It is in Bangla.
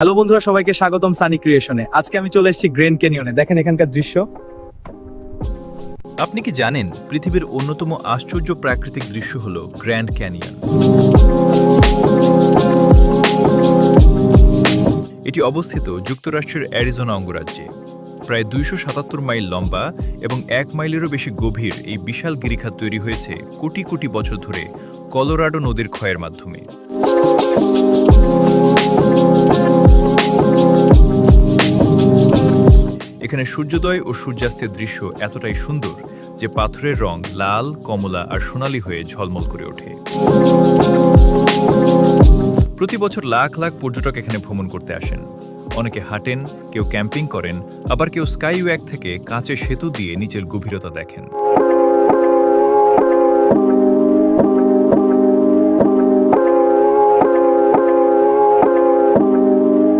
হ্যালো বন্ধুরা, সবাইকে স্বাগতম সানি ক্রিয়েশনে। আজকে আমি চলে এসেছি গ্র্যান্ড ক্যানিয়নে। দেখেন এখানকার দৃশ্য। আপনি কি জানেন পৃথিবীর অন্যতম আশ্চর্য প্রাকৃতিক দৃশ্য হল গ্র্যান্ড ক্যানিয়ন? এটি অবস্থিত যুক্তরাষ্ট্রের অ্যারিজোনা অঙ্গরাজ্যে। প্রায় ২৭৭ মাইল লম্বা এবং ১ মাইলেরও বেশি গভীর এই বিশাল গিরিখাত তৈরি হয়েছে কোটি কোটি বছর ধরে কলোরাডো নদীর ক্ষয়ের মাধ্যমে। এখানে সূর্যোদয় ও সূর্যাস্তের দৃশ্য এতটাই সুন্দর যে পাথরের রং লাল, কমলা আর সোনালী হয়ে ঝলমল করে ওঠে। প্রতি বছর লাখ লাখ পর্যটক এখানে ভ্রমণ করতে আসেন। অনেকে হাঁটেন, কেউ ক্যাম্পিং করেন, আবার কেউ স্কাই ওয়াক থেকে কাঁচের সেতু দিয়ে নিচের গভীরতা দেখেন।